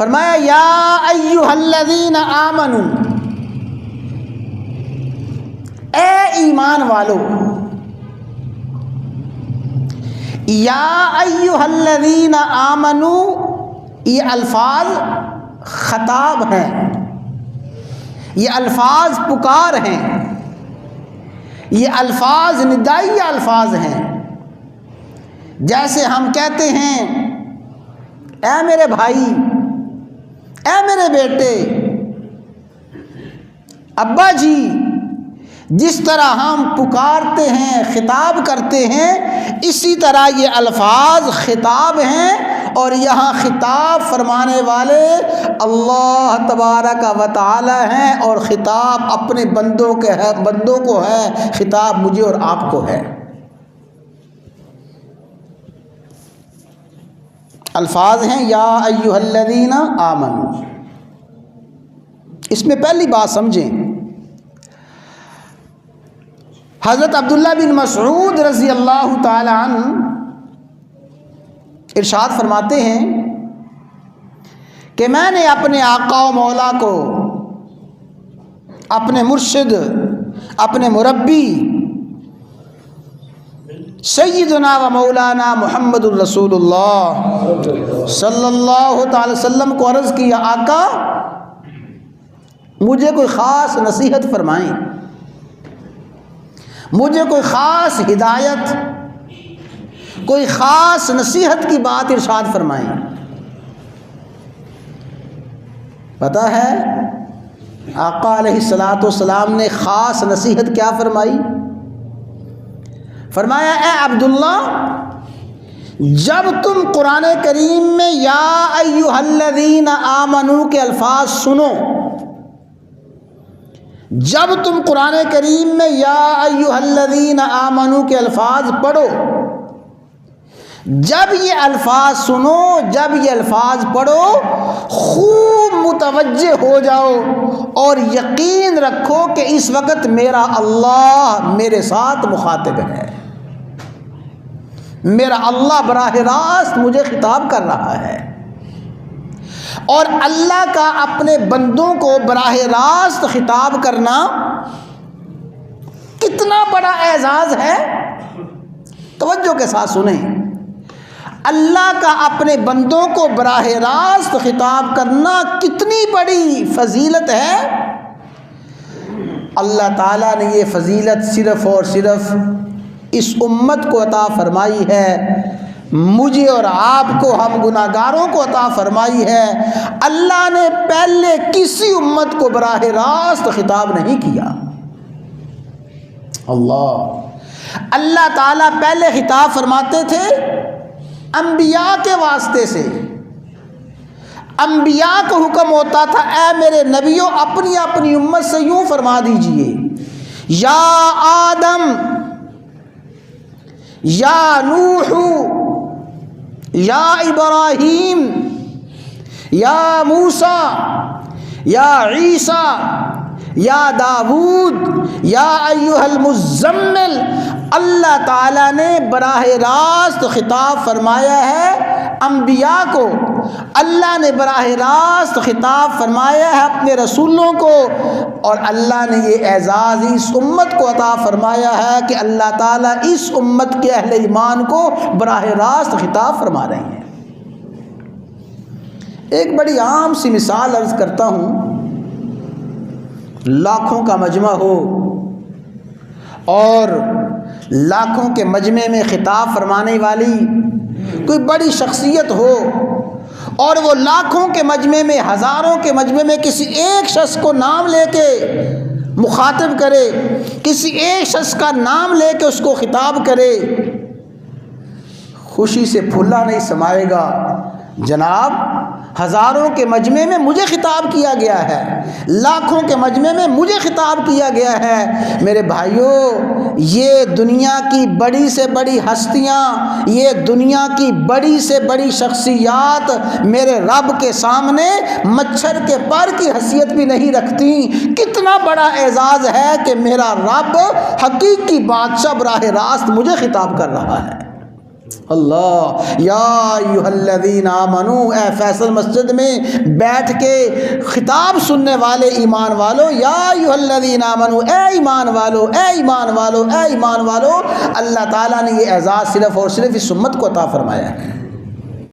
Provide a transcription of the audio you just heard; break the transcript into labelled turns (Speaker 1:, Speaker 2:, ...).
Speaker 1: فرمایا یا ایھا الذین آمنو، اے ایمان والو، یا ایھا الذین آمنو یہ الفاظ خطاب ہیں، یہ الفاظ پکار ہیں، یہ الفاظ ندائیہ الفاظ ہیں۔ جیسے ہم کہتے ہیں اے میرے بھائی، اے میرے بیٹے، ابا جی، جس طرح ہم پکارتے ہیں، خطاب کرتے ہیں، اسی طرح یہ الفاظ خطاب ہیں، اور یہاں خطاب فرمانے والے اللہ تبارک و تعالی ہیں، اور خطاب اپنے بندوں کو ہے، خطاب مجھے اور آپ کو ہے۔ الفاظ ہیں یا ایھا الذین آمنو۔ اس میں پہلی بات سمجھیں، حضرت عبداللہ بن مسعود رضی اللہ تعالی عنہ ارشاد فرماتے ہیں کہ میں نے اپنے آقا و مولا کو، اپنے مرشد، اپنے مربی سیدنا و مولانا محمد الرسول اللہ صلی اللہ تعالی وسلم کو عرض کیا، آقا مجھے کوئی خاص نصیحت فرمائیں، مجھے کوئی خاص ہدایت، کوئی خاص نصیحت کی بات ارشاد فرمائیں۔ پتہ ہے آقا علیہ الصلوۃ والسلام نے خاص نصیحت کیا فرمائی؟ فرمایا اے عبداللہ، جب تم قرآن کریم میں یا ایھا الذین آمنو کے الفاظ سنو، جب تم قرآن کریم میں یا ایھا الذین آمنو کے الفاظ پڑھو، جب یہ الفاظ سنو، جب یہ الفاظ پڑھو، خوب متوجہ ہو جاؤ اور یقین رکھو کہ اس وقت میرا اللہ میرے ساتھ مخاطب ہے، میرا اللہ براہ راست مجھے خطاب کر رہا ہے۔ اور اللہ کا اپنے بندوں کو براہ راست خطاب کرنا کتنا بڑا اعزاز ہے، توجہ کے ساتھ سنیں۔ اللہ کا اپنے بندوں کو براہ راست خطاب کرنا کتنی بڑی فضیلت ہے۔ اللہ تعالیٰ نے یہ فضیلت صرف اور صرف اس امت کو عطا فرمائی ہے، مجھے اور آپ کو، ہم گناہگاروں کو عطا فرمائی ہے۔ اللہ نے پہلے کسی امت کو براہ راست خطاب نہیں کیا۔ اللہ تعالیٰ پہلے خطاب فرماتے تھے انبیاء کے واسطے سے، انبیاء کو حکم ہوتا تھا اے میرے نبیوں اپنی اپنی امت سے یوں فرما دیجئے، یا آدم، یا نوح، یا ابراہیم، یا موسیٰ، یا عیسیٰ، یا داود، یا ایھا المزمل۔ اللہ تعالیٰ نے براہ راست خطاب فرمایا ہے انبیاء کو، اللہ نے براہ راست خطاب فرمایا ہے اپنے رسولوں کو، اور اللہ نے یہ اعزاز اس امت کو عطا فرمایا ہے کہ اللہ تعالیٰ اس امت کے اہل ایمان کو براہ راست خطاب فرما رہے ہیں۔ ایک بڑی عام سی مثال عرض کرتا ہوں، لاکھوں کا مجمع ہو اور لاکھوں کے مجمع میں خطاب فرمانے والی کوئی بڑی شخصیت ہو، اور وہ لاکھوں کے مجمع میں، ہزاروں کے مجمع میں کسی ایک شخص کو نام لے کے مخاطب کرے، کسی ایک شخص کا نام لے کے اس کو خطاب کرے، خوشی سے پھولا نہیں سمائے گا۔ جناب ہزاروں کے مجمع میں مجھے خطاب کیا گیا ہے، لاکھوں کے مجمع میں مجھے خطاب کیا گیا ہے۔ میرے بھائیوں، یہ دنیا کی بڑی سے بڑی ہستیاں، یہ دنیا کی بڑی سے بڑی شخصیات میرے رب کے سامنے مچھر کے پر کی حیثیت بھی نہیں رکھتی۔ کتنا بڑا اعزاز ہے کہ میرا رب حقیقی بادشاہ براہ راست مجھے خطاب کر رہا ہے۔ اللہ یا ایھا الذین آمنو، اے فیصل مسجد میں بیٹھ کے خطاب سننے والے ایمان والو، یا ایھا الذین آمنو، اے ایمان والو، اے ایمان والو، اے ایمان والو، اللہ تعالیٰ نے یہ اعزاز صرف اور صرف اس امت کو عطا فرمایا ہے۔